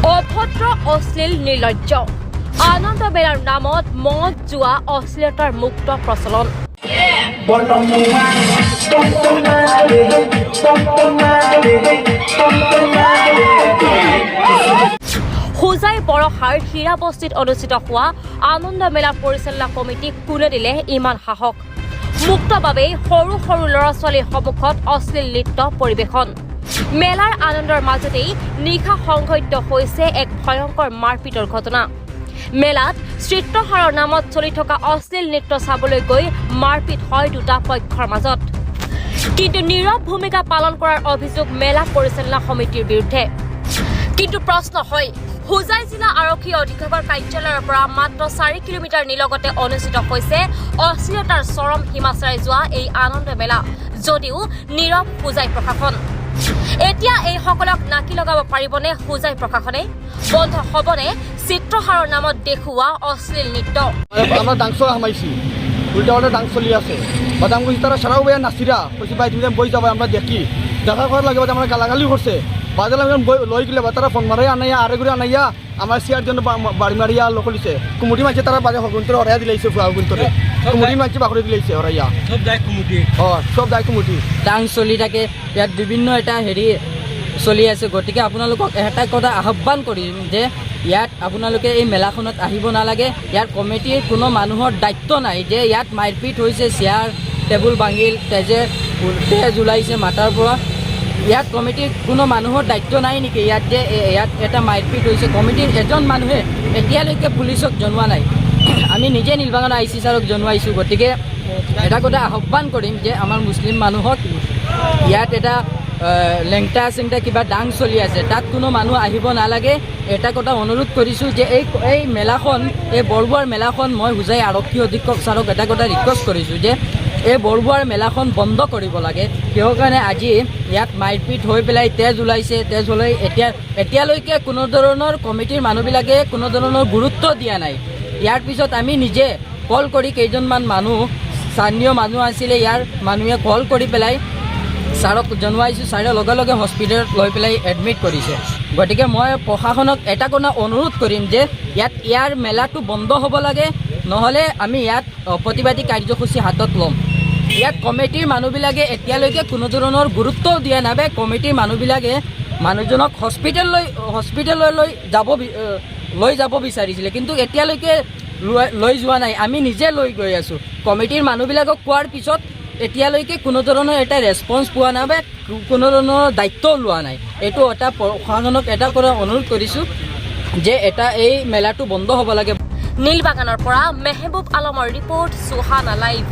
অভদ্ৰ অশ্লীল নিৰ্লজ্জ আনন্দ মেলাৰ নামত মদ জুৱা অশ্লীলতাৰ মুক্ত প্ৰচলন হোজাই বৰষাৰ হীৰাবস্তিত অনুষ্ঠিত হোৱা আনন্দ মেলা পৰিচালনা কমিটিক কোনে দিলে ইমান সাহস মুক্তভাৱেই সৰু সৰু ল'ৰা ছোৱালীৰ সন্মুখত অশ্লীল নৃত্য পৰিৱেশন মেলাৰ আনন্দৰ মাজতেই নিশা সংঘটিত হৈছে এক ভয়ংকৰ মাৰপিটৰ ঘটনা মেলাত চিত্ৰহাৰৰ নামত চলি থকা অশ্লীল নৃত্য চাবলৈ গৈ মাৰপিট হয় দুটা পক্ষৰ মাজত কিন্তু নীৰৱ ভূমিকা পালন কৰাৰ অভিযোগ মেলা পৰিচালনা সমিতিৰ বিৰুদ্ধে কিন্তু প্ৰশ্ন হয় হোজাই জিলা আৰক্ষী অধীক্ষকৰ কাৰ্যালয়ৰ পৰা মাত্ৰ 4 কিলোমিটাৰ নিলগতে অনুষ্ঠিত হৈছে অশ্লীলতাৰ চৰম সীমাচাই যোৱা এই আনন্দ মেলা যদিও নীৰৱ হোজাই প্ৰশাসন এতিয়া এই সকলক নাকি লগাব পাৰিবনে হোজাই প্ৰশাসনে বন্ধ হবনে চিত্ৰহাৰৰ নামত দেখুওৱা অশ্লীল নৃত্য আমরা ডান্স হামাইছি উল্টা উল্টা ডান্স চলি আছে বাদাম কইছি তারা সারাও বেয়া নাচিরা কইছি ভাই তুমি বই যাবা আমরা দেখি দেখা করার লাগে আমরা গালাগালি করছে বাজালে আমি লই গেলে তারা ফোন মারাই আনাইয়া আরে করে আনাইয়া আমার সিয়ার জন্য বাড়ি মারিয়া লকলিছে কুমুটি মাঝে তারা বাজে হগুন্তরে হরাইয়া দিলাইছে হগুন্তরে কুমুটি মাঝে বাকরে দিলাইছে হরাইয়া সব দায় কুমুটি সব দায় কুমুটি ডান্স চলি থাকে ইয়াত বিভিন্ন এটা হেৰি চলি আছে গতিকে আপোনালোকক এটা কথা আহ্বান কৰিম যে ইয়াত আপোনালোকে এই মেলাখনত আহিব নালাগে ইয়াৰ কমিটিৰ কোনো মানুহৰ দায়িত্ব নাই যে ইয়াত মাৰপিট হৈছে চেয়াৰ টেবুল ভাঙিল তেজ ওলাইছে মাথাৰ পৰা ইয়াত কমিটিৰ কোনো মানুহৰ দায়িত্ব নাই নেকি ইয়াত যে ইয়াত এটা মাৰপিট হৈছে কমিটিৰ এজন মানুহে এতিয়ালৈকে পুলিচক জনোৱা নাই আমি নিজে নীলবাগান আই চি ছাৰক জনোৱাইছোঁ গতিকে এটা কথা আহ্বান কৰিম যে আমাৰ মুছলিম মানুহক ইয়াত এটা লেংটা চেংটা কিবা ডান্স চলি আছে তাত কোনো মানুহ আহিব নালাগে এটা কথা অনুৰোধ কৰিছোঁ যে এই মেলাখন এই বৰবুৱাৰ মেলাখন মই হোজাই আৰক্ষী অধীক্ষক ছাৰক এটা কথা ৰিকুৱেষ্ট কৰিছোঁ যে এই বৰবুৱাৰ মেলাখন বন্ধ কৰিব লাগে কিহৰ কাৰণে আজি ইয়াত মাৰপিট হৈ পেলাই তেজ ওলাইছে তেজ ওলাই এতিয়ালৈকে কোনো ধৰণৰ কমিটিৰ মানুহবিলাকে কোনো ধৰণৰ গুৰুত্ব দিয়া নাই ইয়াৰ পিছত আমি নিজে কল কৰি কেইজনমান মানুহ স্থানীয় মানুহ আছিলে ইয়াৰ মানুহে কল কৰি পেলাই ছাৰক জনোৱাইছোঁ ছাৰে লগে লগে হস্পিটেলত লৈ পেলাই এডমিট কৰিছে গতিকে মই প্ৰশাসনক এটা কথা অনুৰোধ কৰিম যে ইয়াৰ মেলাটো বন্ধ হ'ব লাগে নহ'লে আমি ইয়াত প্ৰতিবাদী কাৰ্যসূচী হাতত ল'ম ইয়াত কমিটিৰ মানুহবিলাকে এতিয়ালৈকে কোনো ধৰণৰ গুৰুত্বও দিয়া নাবে কমিটিৰ মানুহবিলাকে মানুহজনক হস্পিটেললৈ লৈ যাব বিচাৰিছিলে কিন্তু এতিয়ালৈকে লৈ যোৱা নাই আমি নিজে লৈ গৈ আছোঁ কমিটিৰ মানুহবিলাকক কোৱাৰ পিছত এতিয়ালৈকে কোনো ধৰণৰ এটা ৰেছপন্স পোৱা নাই বা কোনো ধৰণৰ দায়িত্বও লোৱা নাই এইটো এটা প্ৰশাসনক এটা কৰা অনুৰোধ কৰিছোঁ যে এই মেলাটো বন্ধ হ'ব লাগে নীলবাগানৰ পৰা মেহবুব আলমৰ ৰিপৰ্ট সুহানা লাইভ